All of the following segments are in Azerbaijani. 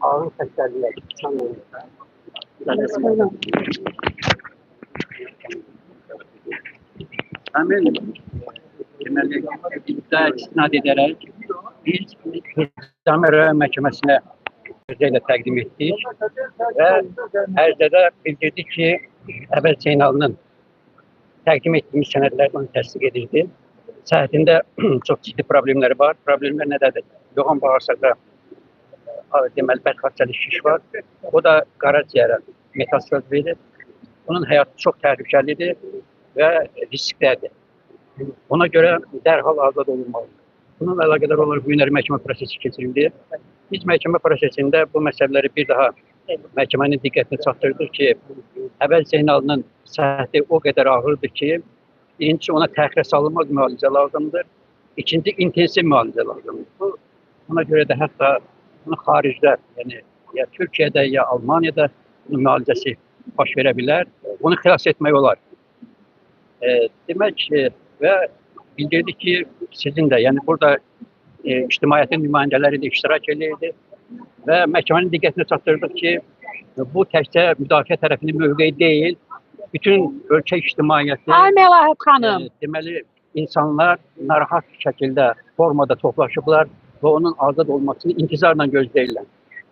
Ağır xəstəliklər, həmin deməli, bizdə istinad edərək biz Nizami rayon məhkəməsinə özə ilə təqdim etdik və ərizədə bildirdik ki, Əvəz Zeynalının təqdim etdiyimiz sənədlər onu təsdiq edirdi. Səhhətində çox ciddi problemləri var. Problemlər nədədir? Yoğun bağırsaqda deməli bədxassəli şiş var. O da qaraciyərə metastaz verir. Onun həyatı çox təhlükəlidir və risklidir. Ona görə dərhal azad olunmalıdır. Bununla əlaqədar olaraq bu günləri məhkəmə prosesi keçirildi. Biz məhkəmə prosesində bu məsələləri bir daha məhkəmənin diqqətinə çatdırdıq ki, Əvəz Zeynalının səhhəti o qədər ağırdır ki, birincisi ona təxirə salınmaz müalicə lazımdır. İkinci intensiv müalicə lazımdır. Buna görə də hətta bunu xaricdə, yəni ya Türkiyədə, ya Almaniyada bunun müalicəsi baş verə bilər. Bunu xilas etmək olar. Demək və bildirdik ki, sizin də, yəni burada ictimaiyyətin nümayəndələri də iştirak edirdi və məhkəmənin diqqətinə çatdırdıq ki, bu təkcə müdafiə tərəfinin mövqeyi deyil, bütün ölkə ictimaiyyəti, deməli, insanlar narahat şəkildə formada toplaşıblar və onun azad olmasını intizarla gözləyirlər.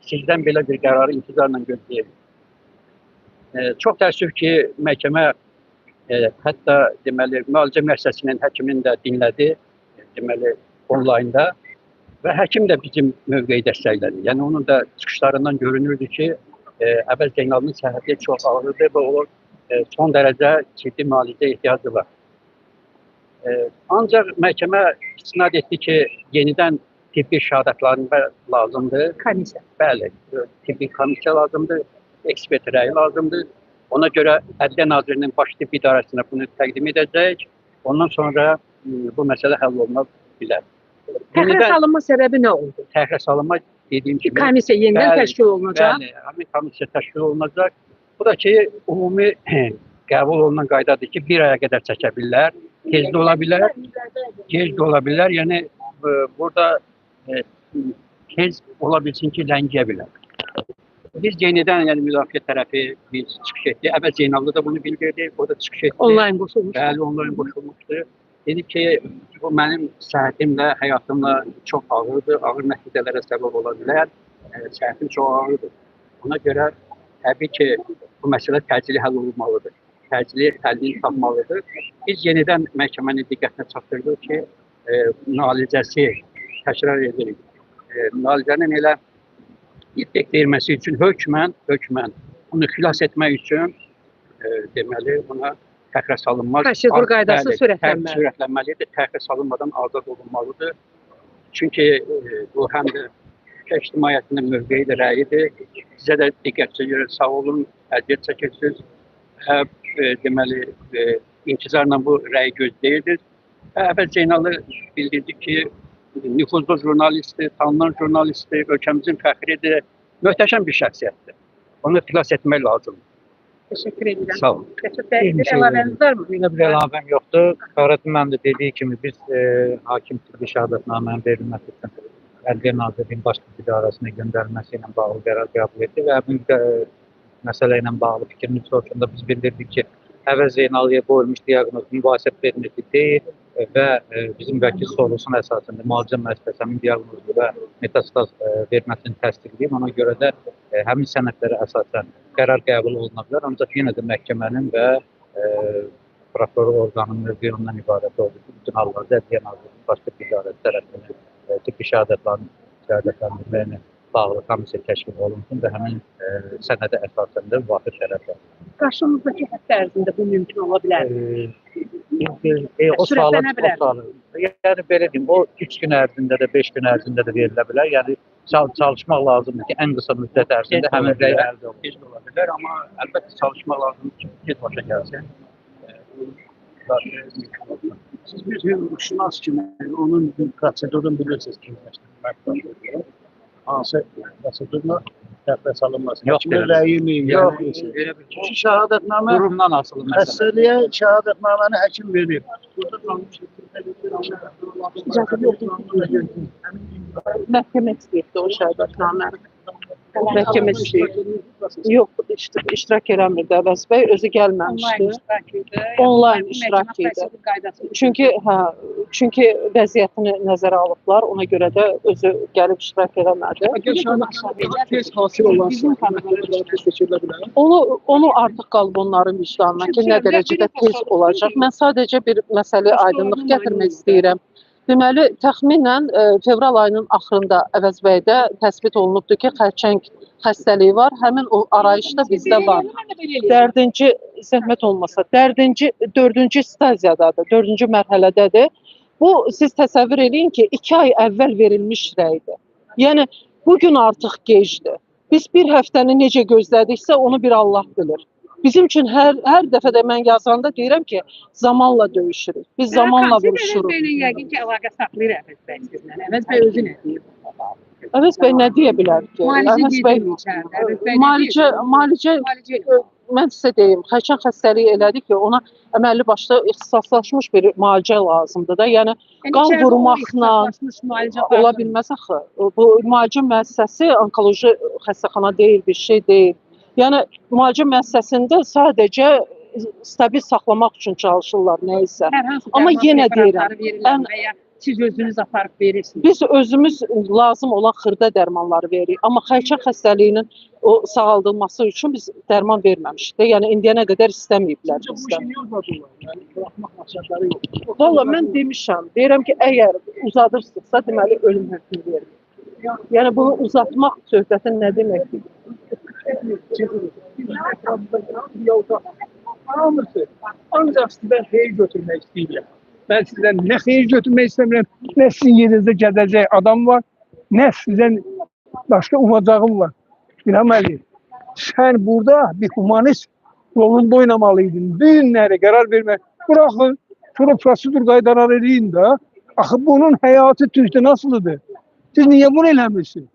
Sizdən belə bir qərarı intizarla gözləyirlər. Çox təəssüf ki, məhkəmə hətta deməli, müalicə müəssisəsinin həkimini də dinlədi, deməli, onlaynda və həkim də bizim mövqeyi dəstəklədi. Yəni, onun da çıxışlarından görünürdü ki, Əvəz Zeynalının səhhəti çox ağırdır və o son dərəcə ciddi müalicə ehtiyacı var. Ancaq məhkəmə istinad etdi ki, yenidən tibbi şəhadətlərində lazımdır. Komissiya. Bəli, tibbi komissiya lazımdır, ekspert rəyi lazımdır. Ona görə Ədliyyə Nazirinin baş tibb idarəsinə bunu təqdim edəcək. Ondan sonra bu məsələ həll oluna bilər. Təxirə salınma səbəbi nə oldu? Təxirə salınma dediyim kimi komissiya yenidən təşkil olunacaq. Bəli, həmin komissiya təşkil olunacaq. Bu da ki, ümumi qəbul olunan qaydadır ki, bir aya qədər çəkə bilər, tez də ola bilər, gec də ola bilər. Yəni, burada tez ola bilsin ki, ləngiyə bilər. Biz yenidən, yəni müdafiə tərəfi biz çıxış etdik. Əvəz Zeynallı da bunu bildirdi, o da çıxış etdi. Onlayn qoşulmuşdur. Bəli, onlayn qoşulmuşdur. Dedi ki, bu mənim səhhətimlə, həyatımla çox ağırdır, ağır nəticələrə səbəb ola bilər. Səhhətim çox ağırdır. Ona görə təbii ki, bu məsələ təcili həll olunmalıdır. Təcili həllini tapmalıdır. Biz yenidən məhkəmənin diqqətinə çatdırdıq ki, müalicəsi, təkrar edirik, müalicənin elə iddək verilməsi üçün hökmən bunu xilas etmək üçün deməli buna təxirə salınmaz. Prosedur qaydası sürətlənməlidir. Təxirə salınmadan azad olunmalıdır. Çünki bu həm də ictimaiyyətinin mövqeyidir, rəyidir. Sizə də diqqət çəkir, sağ olun, əziyyət çəkirsiniz. Deməli, intizarla bu rəyi gözləyirdir. Əvəz Zeynallı bildirdi ki, nüfuzlu jurnalistdir, tanınan jurnalistdir, ölkəmizin fəxridir, möhtəşəm bir şəxsiyyətdir. Onu xilas etmək lazımdır. Təşəkkür edirəm. Sağ olun. Əlavəniz var mı? Yine bir əlavəm yoxdur. Qaratin mənim də dediyi kimi biz hakim tibbi şəhadətnamənin verilməsi üçün Ədliyyə Nazirliyinin baş tibb idarəsinə göndərilməsi ilə bağlı qərar qəbul etdi və həmin məsələ ilə bağlı fikrimiz soruşanda biz bildirdik ki, Əvəz Zeynallıya qoyulmuş diaqnoz mübahisə predmeti deyil və bizim vəkil sorğusunun əsasında müalicə müəssisəsinin diaqnozu və metastaz verməsini təsdiqləyib. Ona görə də həmin sənədlərə əsasən qərar qəbul oluna bilər. Ancaq yenə də məhkəmənin və prokuror orqanının mövqeyi ondan ibarət oldu ki, bütün hallarda Ədliyyə Nazirliyinin baş tibb idarəsi tərəfindən tibbi şəhadətlərini bağlı komissiya təşkil olunsun və həmin sənədə əsasən də müvafiq şərəflər. Qarşımızdakı həftə ərzində bu mümkün ola bilər. Sürətlənə bilər. Yəni belə deyim, o 3 gün ərzində də, 5 gün ərzində də verilə bilər. Yəni çalışmaq lazımdır ki, ən qısa müddət ərzində həmin rəy əldə olunsun. Tez ola bilər, amma əlbəttə çalışmaq lazımdır ki, tez başa gəlsin. Siz bir hüquqşünas kimi onun prosedurunu bilirsiniz ki, hansı prosedurla Dəfəs alınması. Yox, Hakimə belə. rəyi mi? Yox, Yəni, elə bir Çünki şəhadətnamə qurumdan asılı məsələ. xəstəliyə şəhadətnaməni həkim verir. Məhkəmə istəyirdi o şəhadətnaməni. Məhkəmə istəyirdi. Yox, iştirak eləmirdi Əvəz bəy, özü gəlməmişdi. Onlayn iştirak idi. Çünki vəziyyətini nəzərə alıblar, ona görə də özü gəlib iştirak eləmədi. Əgər şəhadətnamə tez hasil olarsa, tez keçirilə bilər. Onu artıq qalıb onların vicdanına ki, nə dərəcədə tez olacaq. Mən sadəcə bir məsələ aydınlıq gətirmək istəyirəm. Deməli, təxminən fevral ayının axırında Əvəzbəydə təsbit olunubdur ki, xərçəng xəstəliyi var. Həmin o arayışda bizdə var. Dərdinci, zəhmət olmasa, dördüncü stadiyadadır, dördüncü mərhələdədir. Bu, siz təsəvvür edin ki, 2 ay əvvəl verilmiş rəydir. Yəni, bugün artıq gecdir. Biz bir həftəni necə gözlədiksə, onu bir Allah bilir. Bizim üçün hər dəfə də mən yazanda deyirəm ki, zamanla döyüşürük. Biz zamanla vuruşuruq. Əvəz bəylə yəqin ki, əlaqə saxlayır Əvəz bəy sizlə. Əvəz bəy özü nə deyir? Əvəz bəy nə deyə bilər ki? Əvəz bəy müalicə mən sizə deyim, xərçəng xəstəliyi elədi ki, ona əməlli başlı ixtisaslaşmış bir müalicə lazımdır da. Yəni qan vurmaqla ola bilməz axı. Bu müalicə müəssisəsi onkoloji xəstəxana deyil, bir şey deyil. Yəni müalicə müəssisəsində sadəcə stabil saxlamaq üçün çalışırlar nəysə. Amma yenə deyirəm, siz özünüz aparıb verirsiniz. Biz özümüz lazım olan xırda dərmanları veririk. Amma xərçəng xəstəliyinin o sağaldılması üçün biz dərman verməmişik. Yəni indiyənə qədər istəməyiblər bizdən. Valla mən demişəm, deyirəm ki, əgər uzadırsınızsa, deməli ölüm hökmü verir. Yəni bunu uzatmaq söhbəti nə deməkdir? Ancaq sizdən xeyir götürmək istəyirəm. Mən sizdən nə xeyir götürmək istəmirəm, nə sizin yerinizdə gedəcək adam var, nə sizdən başqa umacağım var. İlham Əliyev, sən burada bir humanist rolunda oynamalıydın. Bu günləri qərar vermək, bıraxın, sonra prosedur qaydalar eləyin də. Axı bunun həyatı tühtü nasılıdır? Siz niyə bunu eləmirsiniz?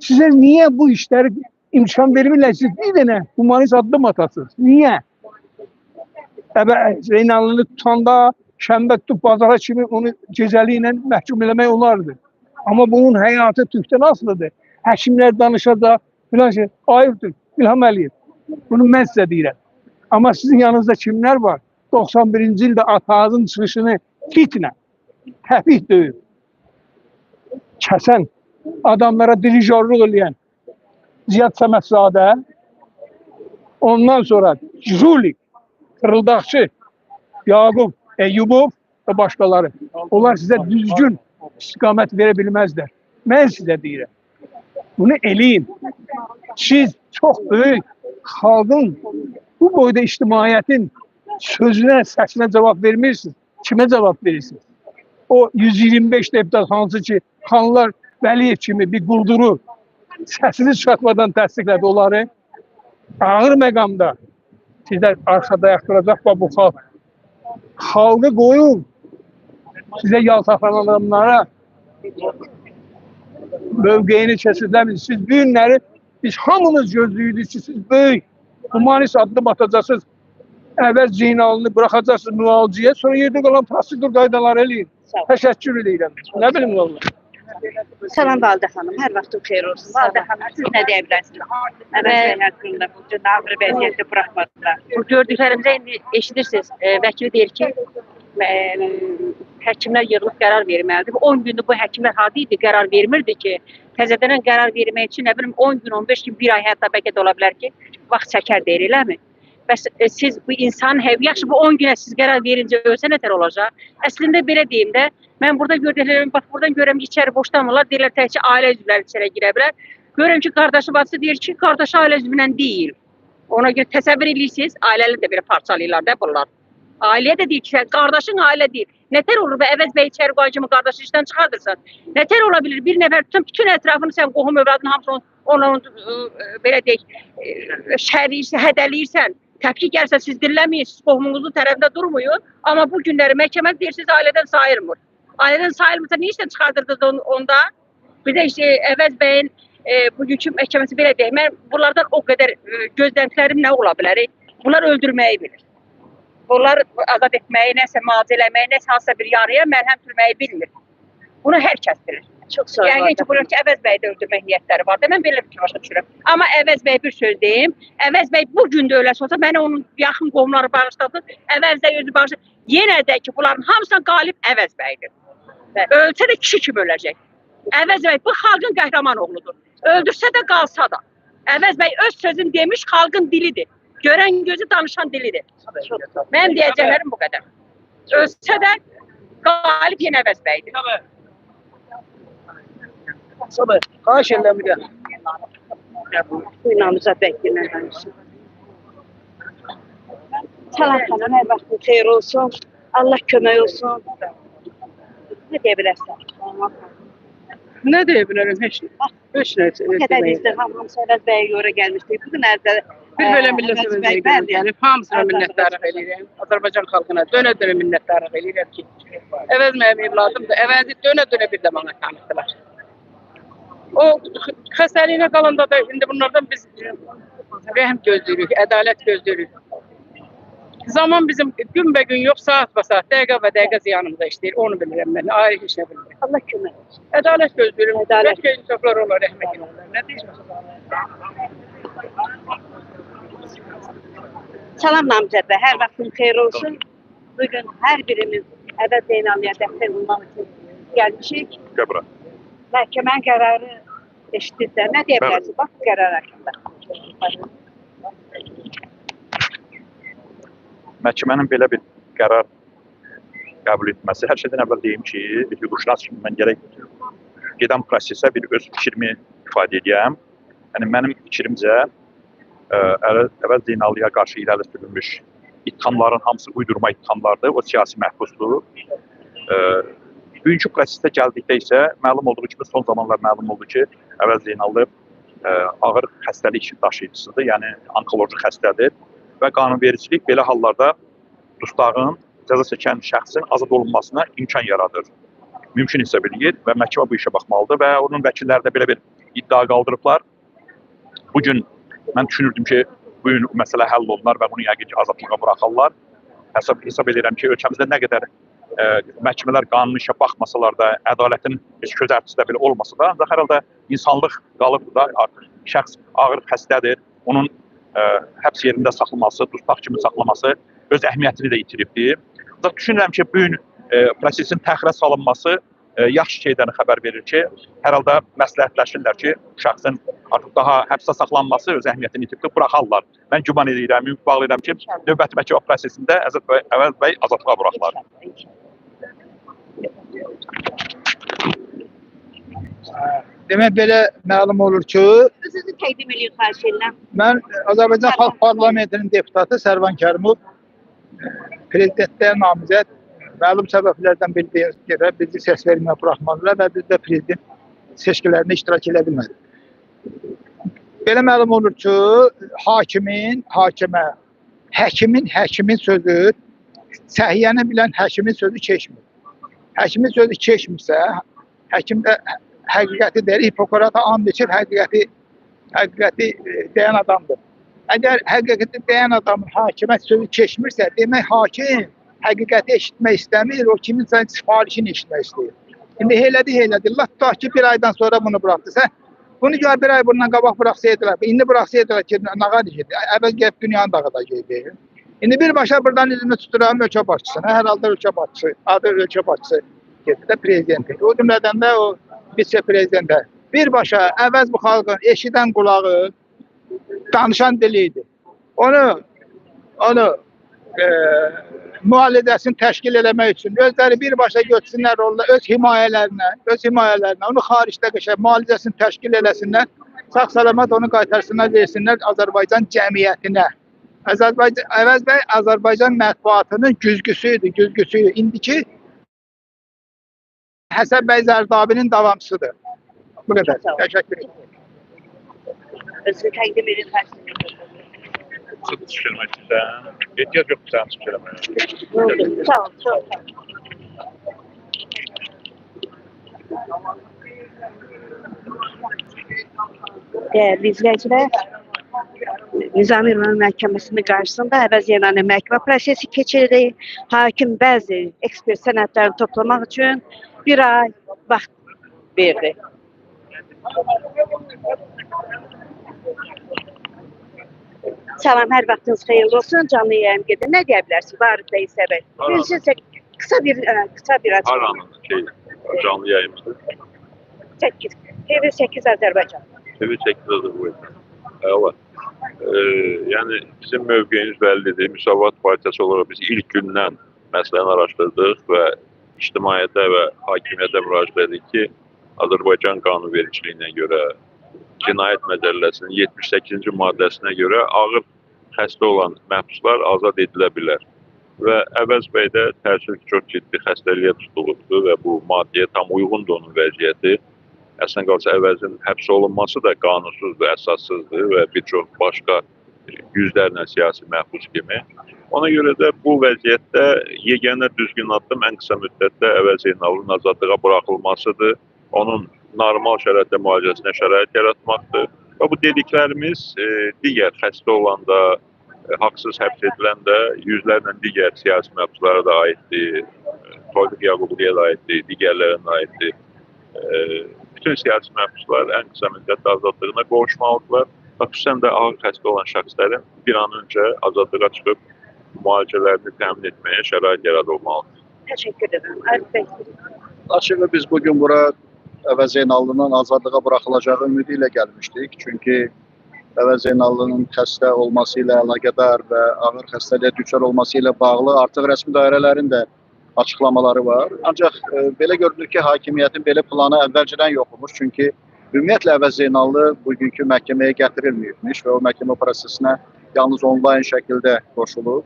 Sizə niyə bu işləri imkan vermirlər? Siz bir dənə humanist addım atasınız. Niyə? Zeynalını tutanda şənbə tutub bazara kimi onu gecəli ilə məhkum eləmək olardı. Amma bunun həyatı tühtə nasılıdır? Həkimlər danışacaq, filan şey. Ayıbdır, İlham Əliyev. Bunu mən sizə deyirəm. Amma sizin yanınızda kimlər var? 91-ci ildə atağın çıxışını fitnə, təpih döyüb, kəsən, adamlara dirijorluq eləyən Ziyad Səmədzadə, ondan sonra Juli, Fırıldaqçı, Yaqub Eyyubov və başqaları. Onlar sizə düzgün istiqamət verə bilməzlər. Mən sizə deyirəm. Bunu eləyin. Siz çox böyük xalqın, bu boyda ictimaiyyətin sözünə, səsinə cavab vermirsiniz. Kimə cavab verirsiniz? O 125 deputat hansı ki, Xanlar Vəliyev kimi bir qulduru səsini çıxartmadan təsdiqlədi onları. Ağır məqamda sizlər arxada yaxdıracaq bu xalq. Xalqı qoyun, sizə yaltaqlanan adamlara mövqeyini kəsirləmin. Siz bu günləri biz hamımız gözləyirdik ki, siz böyük humanist addım atacaqsınız. Əvvəl Zeynalını buraxacaqsınız müalicəyə, sonra yerdə qalan prosedur qaydaları eləyin. Təşəkkür edirəm. Nə bilim olar? Salam Validə xanım, hər vaxtın xeyir olsun. Validə xanım, siz nə deyə bilərsiniz? Əvəz bəy haqqında bu cür ağır vəziyyətdə buraxmadılar. Bu gördüklərimizə indi eşidirsiniz, vəkili deyir ki, həkimlər yığılıb qərar verməlidir. 10 gündür bu həkimlər hadi idi, qərar vermirdi ki, təzədən qərar vermək üçün nə bilim 10 gün, 15 gün, 1 ay hətta bəlkə də ola bilər ki, vaxt çəkər deyir, eləmi? Bəs siz bu insanın yaxşı bu 10 günə siz qərar verincə ölsə nətər olacaq? Əslində belə deyim də, mən burada gördüklərimi, bax buradan görürəm ki, içəri boşdamırlar, deyirlər təkcə ailə üzvləri içəri girə bilər. Görürəm ki, qardaşı bacısı deyir ki, qardaşı ailə üzvülə deyil. Ona görə təsəvvür edirsiniz, ailəli də belə parçalayırlar da bunlar. Ailəyə də deyir ki, qardaşın ailə deyil. Nətər olur və Əvəz bəy içəri qoyacağımı qardaşı işdən çıxardırsan? Nətər ola bilir? Bir nəfər tutan bütün ətrafını sən qohum övladını hamısını onun belə deyək, şərləyirsən, hədələyirsən. Təpki gəlsə siz dinləməyin, siz qohumunuzun tərəfində durmayın. Amma bu günləri məhkəmə deyirsiniz, ailədən sayılmır. Ailədən sayılmırsa, niyə işdən çıxardırdınız onda? Bir də işte Əvəz bəyin bugünkü məhkəməsi belə deyək. Mən bunlardan o qədər gözləntilərim nə ola bilər? Bunlar öldürməyi bilir. Bunlar azad etməyi, nəsə müalicə eləməyi, nəsə hansısa bir yarıya məlhəm sürməyi bilmir. Bunu hər kəs bilir. Çox sağ ol. Yəni ki, bunlar ki, Əvəz bəy də öldürmək niyyətləri var da, mən belə bir başa düşürəm. Amma Əvəz bəy bir söz deyim, Əvəz bəy bu gün də öləsə olsa, mənə onun yaxın qohumları bağışladı, Əvəz bəy özü bağışladı. Yenə də ki, bunların hamısına qalib Əvəz bəydir. Ölsə də kişi kimi öləcək. Əvəz bəy bu xalqın qəhrəman oğludur. Öldürsə də qalsa da. Əvəz bəy öz sözünü demiş, xalqın dilidir. Görən gözü, danışan dilidir. Mənim deyəcəklərim bu qədər. Ölsə də qalib yenə Əvəz bəydir. Sabah, xahiş edirəm bir də. Buyurunuz, bəkləmək. Salam xanım, hər vaxtın xeyir olsun. Allah kömək olsun. Ne deyə bilərsən? Nə deyə bilərəm? Heç nə. Bu qədər izdiham hamısı Əvəz bəyə görə gəlmişdik. Bugün əvvəl Bir belə millət əvəzləyə gəlib, hamısına minnətdarlıq eləyirəm. Azərbaycan xalqına dönə-dönə minnətdarlıq eləyirəm ki, Əvəz mənim evladım da Əvəzi dönə-dönə bir də bana tanıtdılar. O xəstəliyinə qalanda da indi bunlardan biz rəhm gözləyirik, ədalət gözləyirik. Zaman bizim gün və gün yox, saat və saat, dəqiqə və dəqiqə ziyanımıza işləyir. Onu bilirəm mən, ayrı heç nə bilmirəm. Allah kömək olsun. Ədalət gözləyirim, Ədalət. bəlkə insaflar olar, rəhmət edirlər. Nə deyirsən? Salam namizədə, hər vaxtın xeyir olsun. Bugün hər birimiz Əvəz Zeynallıya dəstək olmaq üçün gəlmişik. Qəbra. Məhkəmənin qərarı eşitdirsə, nə deyə bilərsin? Bax, qərar haqqında. Məhkəmənin belə bir qərar qəbul etməsi, hər şeydən əvvəl deyim ki, bir hüquqşünas kimi mən gərək gedən prosesə bir öz fikrimi ifadə edəyəm. Yəni, mənim fikrimcə, Əvəz Zeynallıya qarşı irəli sürülmüş ittihamların hamısı uydurma ittihamlardır, o siyasi məhbusdur. Bugünkü prosesdə gəldikdə isə məlum olduğu kimi, son zamanlar məlum oldu ki, Əvəz Zeynallı ağır xəstəlik daşıyıcısıdır, yəni onkoloji xəstədir və qanunvericilik belə hallarda dustağın, cəza çəkən şəxsin azad olunmasına imkan yaradır. Mümkün hesab edir və məhkəmə bu işə baxmalıdır və onun vəkilləri də belə bir iddia qaldırıblar. Bugün mən düşünürdüm ki, bugün məsələ həll olunar və bunu yəqin ki, azadlığa buraxarlar. Hesab edirəm ki, ölkəmizdə nə qədər məhkəmələr qanun işə baxmasalar da, ədalətin heç közərtisi də belə olmasa da, ancaq hər halda insanlıq qalıb da artıq şəxs ağır xəstədir, onun həbs yerində saxlaması, dustaq kimi saxlaması öz əhəmiyyətini də itiribdir. Ancaq düşünürəm ki, bugün prosesin təxirə salınması yaxşı şeydən xəbər verir ki, hər halda məsləhətləşirlər ki, şəxsin artıq daha həbsdə saxlanması öz əhəmiyyətini itiribdir, buraxarlar. Mən güman edirəm, ümid bağlayıram ki, növbəti məhkəmə prosesində Əvəz bəy azadlığa buraxılar. Demək belə məlum olur ki, Özünüzü təqdim edin, xahiş edirəm. mən Azərbaycan Xalq Parlamentinin deputatı Sərvan Kərimov prezidentliyə namizəd məlum səbəblərdən biri bizi səs verməyə buraxmadılar və biz də prezident seçkilərində iştirak edə bilmədik. Belə məlum olur ki, hakimin hakimə, həkimin sözü, səhiyyəni bilən həkimin sözü keçmir. Həkimin sözü keçmirsə, həkim də həqiqəti deyir, Hipokrata and içir, həqiqəti deyən adamdır. Əgər həqiqəti deyən adamın hakimə sözü keçmirsə, demək hakim həqiqəti eşitmək istəmir, o kiminsə sifarişini eşitmək istəyir. İndi elədi. Allah tutaq ki, bir aydan sonra bunu bıraxdırsa, bunu gör bir ay bundan qabaq bıraxsaydılar, indi bıraxsaydılar ki, nağa deyirdi, əvvəl gəlib dünyanın dağıdacaqdı. İndi birbaşa buradan izini tuturam ölkə başçısına, hər halda ölkə başçısı, adı ölkə başçısı gedir də prezidenti. O cümlədən də o vitse-prezidentə. Birbaşa əvəz bu xalqın eşidən qulağı, danışan diliydi. Onu müalicəsini təşkil eləmək üçün özləri birbaşa götürsünlər öz himayələrinə, onu xaricdə müalicəsini təşkil eləsinlər, sağ-salamat onu qaytarsınlar, versinlər Azərbaycan cəmiyyətinə. Əvəz bəy Azərbaycan mətbuatının güzgüsüydür. İndiki Həsən bəy Zərdabinin davamçısıdır. Bu qədər. Təşəkkür ederim. Özünüzü təqdim edin, xahiş edirəm. Çıxış eləmək istəyirsən, ehtiyac yoxdur sən çıxış eləməyə. Sağ ol. Değerli izleyiciler, Nizami Rayon Məhkəməsinin qarşısında əvəzedici məhkəmə prosesi keçirildi. Hakim bəzi ekspert sənədlərini toplamaq üçün bir ay vaxt verdi. Salam, hər vaxtınız xeyirli olsun. Canlı yayım gedir. Nə deyə bilərsiniz Arif bəy səbəb? Sizcə kısa bir açıqlama. Haranın canlı yayımızdır. 8. TV8 Azərbaycan. TV8 Azərbaycan. Evet. Yani bizim mövqeyimiz bəllidir. Müsavat Partiyası olarak biz ilk gündən məsələni araşdırdıq və ictimaiyyətə və hakimiyyətə müraciət etdik ki, Azərbaycan qanunvericiliyinə görə Cinayət Məcəlləsinin 78-ci maddəsinə görə ağır xəstə olan məhbuslar azad edilə bilər. Və Əvəz bəy də təəssüf ki, çox ciddi xəstəliyə tutulubdur və bu maddəyə tam uyğundur onun vəziyyəti. Əslən qalsa Əvəzin həbs olunması da qanunsuzdur, əsassızdır və bir çox başqa yüzlərlə siyasi məhbus kimi. Ona görə də bu vəziyyətdə yeganə düzgün addım ən qısa müddətdə Əvəz Zeynalın azadlığa buraxılmasıdır. Onun normal şəraitdə müalicəsinə şərait yaratmaqdır. Və bu dediklərimiz digər xəstə olanda, haqsız həbs ediləndə yüzlərlə digər siyasi məhbuslara da aiddir, Tofiq Yaqubliyə da aiddir, digərlərinə aiddir. Bütün siyasi məhbuslar ən qısa müddətdə azadlığına qovuşmalıdırlar. Xüsusən də ağır xəstə olan şəxslərin bir an öncə azadlığa çıxıb müalicələrini təmin etməyə şərait yaradılmalıdır. Təşəkkür ederim. Arif bəy. Açığı biz bugün bura Əvəz Zeynallının azadlığa buraxılacağı ümidi ilə gəlmişdik. Çünki Əvəz Zeynallının xəstə olması ilə əlaqədar və ağır xəstəliyə düçar olması ilə bağlı artıq rəsmi dairələrin də açıqlamaları var. Ancaq belə görünür ki, hakimiyyətin belə planı əvvəlcədən yox olmuş. Çünki ümumiyyətlə Əvəz Zeynallı bugünkü məhkəməyə gətirilməyibmiş və o məhkəmə prosesinə yalnız onlayn şəkildə qoşulub.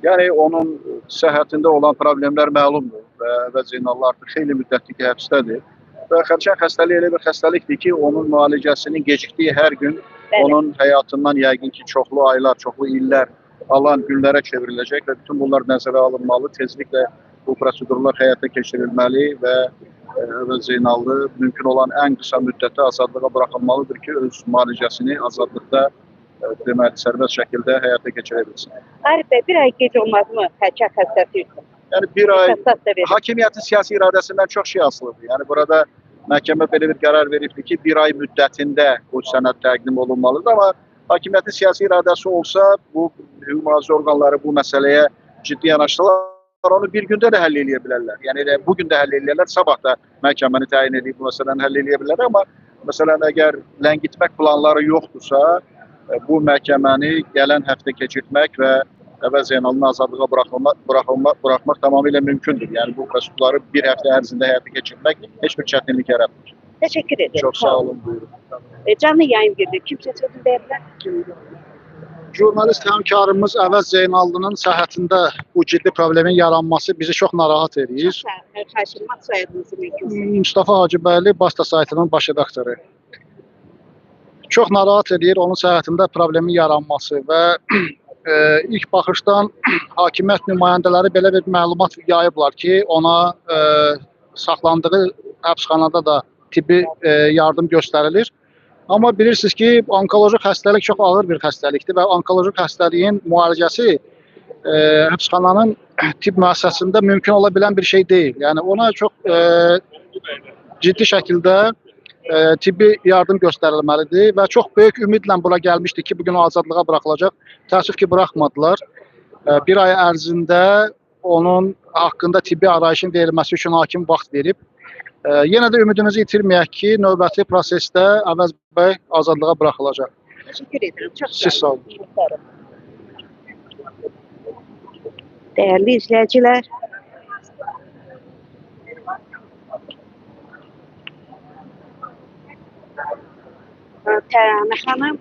Yəni onun səhhətində olan problemlər məlumdur və Əvəz Zeynallı artıq xeyli müddətli ki, həbsdədir. Və xərçəng xəstəliyi elə bir xəstəlikdir ki, onun müalicəsinin gecikdiyi hər gün onun həyatından yəqin ki, çoxlu aylar, çoxlu illər alan günlərə çevriləcək və bütün bunlar nəzərə alınmalı. Tezliklə bu prosedurlar həyata keçirilməli və Əvəz Zeynallı mümkün olan ən qısa müddətdə azadlığa buraxılmalıdır ki, öz müalicəsini azadlıqda deməli, sərbəst şəkildə həyata keçirə bilsin. Arif bəy, bir ay gec olmazmı xərçəng xəstəsi üçün? Yəni bir ay hakimiyyətin siyasi iradəsindən çox şey asılıdır. Yəni burada məhkəmə belə bir qərar veribdir ki, bir ay müddətində bu sənəd təqdim olunmalıdır. Amma hakimiyyətin siyasi iradəsi olsa, bu hüquq-mühafizə orqanları bu məsələyə ciddi yanaşdılar. Onu bir gündə də həll edə bilərlər. Yəni bugün də həll edirlər, sabah da məhkəməni təyin edib bu məsələni həll edə bilərlər. Amma məsələn, əgər ləngitmək planları yoxdursa, bu məhkəməni gələn həftə keçirtmək və Əvəz Zeynalını azadlığa buraxmaq tamamilə mümkündür. Yəni bu prosedurları bir həftə ərzində həyata keçirmək heç bir çətinlik yaratmır. Təşəkkür ederim. Çox sağ olun, buyurun. Canlı yayım gedir. Kimsə sözünü deyə bilər? Jurnalist həmkarımız Əvəz Zeynallının səhhətində bu ciddi problemin yaranması bizi çox narahat edir. Xaşırmaq soyadınızı mümkünsə. Mustafa Hacıbəyli, Basta saytının baş redaktoru. Çox narahat edir onun səhhətində problemin yaranması və ilk baxışdan hakimiyyət nümayəndələri belə bir məlumat yayıblar ki, ona saxlandığı həbsxanada da tibbi yardım göstərilir. Amma bilirsiniz ki, onkoloji xəstəlik çox ağır bir xəstəlikdir və onkoloji xəstəliyin müalicəsi həbsxananın tibb müəssisəsində mümkün ola bilən bir şey deyil. Yəni ona çox ciddi şəkildə tibbi yardım göstərilməlidir və çox böyük ümidlə bura gəlmişdi ki, bugün o azadlığa buraxılacaq. Təəssüf ki, buraxmadılar. Bir ay ərzində onun haqqında tibbi arayışın verilməsi üçün hakim vaxt verib. Yenə də ümidimizi itirməyək ki, növbəti prosesdə Əvəz bəy azadlığa buraxılacaq. Təşəkkür ederim. Çox Siz sağ olun. Değerli izleyiciler, Tərana xanım,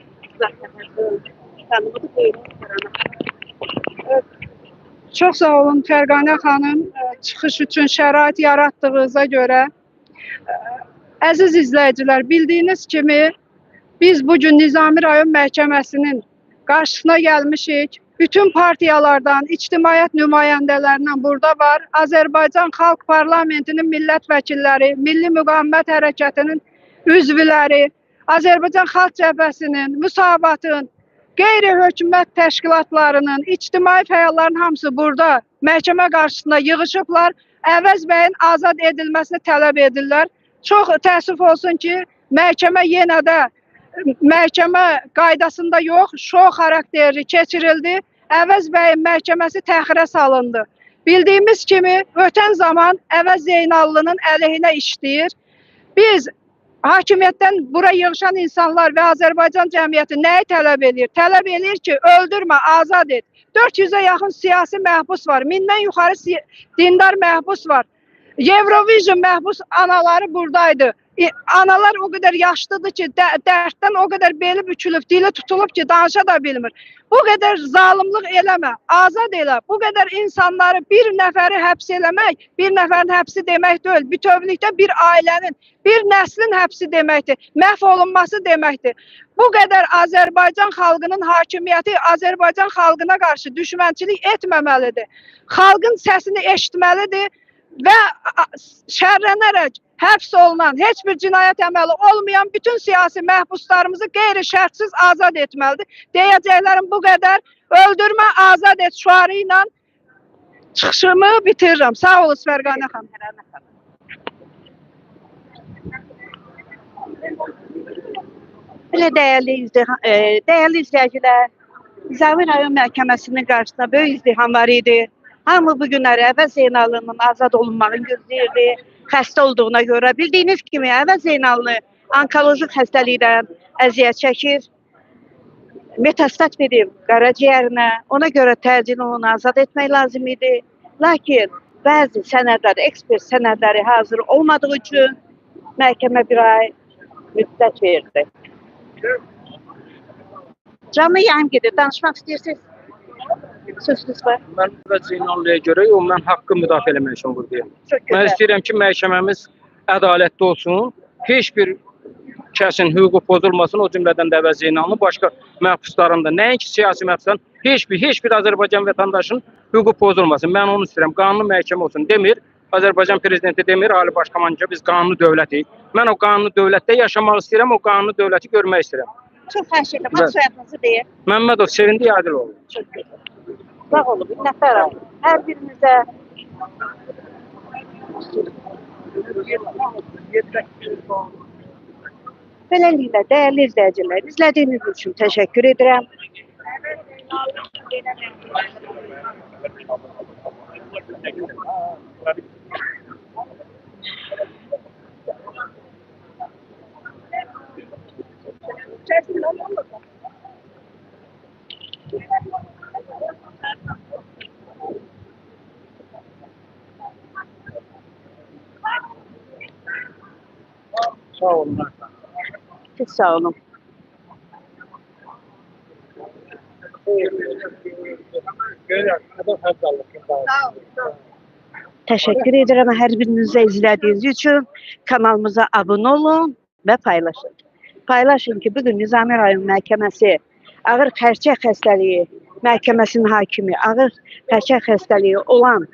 Çox sağ olun Fərqanə xanım, çıxış üçün şərait yaratdığınıza görə. Əziz izləyicilər, bildiyiniz kimi biz bugün Nizami Rayon Məhkəməsinin qarşısına gəlmişik. Bütün partiyalardan, ictimaiyyət nümayəndələrindən burada var. Azərbaycan Xalq Parlamentinin millət vəkilləri, Milli Müqavimət Hərəkətinin üzvləri, Azərbaycan Xalq Cəbhəsinin, Müsavatın, qeyri-hökumət təşkilatlarının, ictimai fəalların hamısı burada məhkəmə qarşısında yığışıblar. Əvəz bəyin azad edilməsini tələb edirlər. Çox təəssüf olsun ki, məhkəmə yenə də məhkəmə qaydasında yox, şou xarakterli keçirildi. Əvəz bəyin məhkəməsi təxirə salındı. Bildiyimiz kimi, ötən zaman Əvəz Zeynallının əleyhinə işləyir. Biz hakimiyyətdən bura yığışan insanlar və Azərbaycan cəmiyyəti nəyi tələb edir? Tələb edir ki, öldürmə, azad et. 400-ə yaxın siyasi məhbus var, 1000-dən yuxarı dindar məhbus var. Eurovision məhbus anaları buradaydı. Analar o qədər yaşlıdır ki, dərddən o qədər beli bükülüb, dili tutulub ki, danışa da bilmir. Bu qədər zalımlıq eləmə, azad elə. Bu qədər insanları, bir nəfəri həbs eləmək, bir nəfərin həbsi demək deyil. Bütövlükdə bir ailənin, bir nəslin həbsi deməkdir, məhv olunması deməkdir. Bu qədər Azərbaycan xalqının hakimiyyəti Azərbaycan xalqına qarşı düşmənçilik etməməlidir. Xalqın səsini eşitməlidir və şərlənərək həbs olunan, heç bir cinayət əməli olmayan bütün siyasi məhbuslarımızı qeyri-şərtsiz azad etməlidir. Deyəcəklərim bu qədər. Öldürmə, azad et şüarı ilə çıxışımı bitirirəm. Sağ olun Fərqanə xanım. Belə dəyərli izləyicilər, Nizami rayon məhkəməsinin qarşısında böyük izdiham var idi. Hamı bu günləri Əvəz Zeynallının azad olunmağını gözləyirdi. Xəstə olduğuna görə. Bildiyiniz kimi Əvəz Zeynallı onkoloji xəstəlikdən əziyyət çəkir. Metastat verib qaraciyərinə. Ona görə təcili onu azad etmək lazım idi. Lakin bəzi sənədlər, ekspert sənədləri hazır olmadığı üçün məhkəmə bir ay müddət verdi. Canlı yayım gedir. Danışmaq istəyirsiniz? Sözünüz var. Mən Əvəz Zeynallıya görə yox, mən haqqı müdafiə eləmək üçün buradayım. Mən istəyirəm ki, məhkəməmiz ədalətli olsun. Heç bir kəsin hüququ pozulmasın, o cümlədən də Əvəz Zeynallının başqa məhbusların da, nəinki siyasi məhbusların, heç bir Azərbaycan vətəndaşının hüququ pozulmasın. Mən onu istəyirəm, qanuni məhkəmə olsun demir. Azərbaycan prezidenti demir, Ali Baş Komandanca biz qanuni dövlətik. Mən o qanuni dövlətdə yaşamaq istəyirəm, o qanuni dövləti görmək istəyirəm. Çox xahiş edirəm, soyadınızı deyir. Məmmədov Sevindi Yadiloğlu. Çox gözəl. Sağ olun, minnətdaram. Hər birinizə beləliklə, dəyərli izləyicilər, izlədiyiniz üçün təşəkkür edirəm. Sağ olun. Çok sağ olun. Teşekkür ederim her birinize izlediğiniz için. Kanalımıza abone olun ve paylaşın. Paylaşın ki bugün Nizami rayon məhkəməsi ağır xərçək xəstəliyi məhkəməsinin hakimi ağır xərçək xəstəliyi olan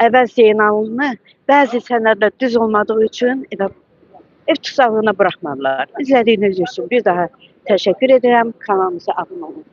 Əvəz Zeynallını bəzi sənədlər düz olmadığı üçün ev tutsaqlığına buraxmadılar. İzlədiyiniz üçün bir daha təşəkkür edirəm. Kanalımıza abunə olun.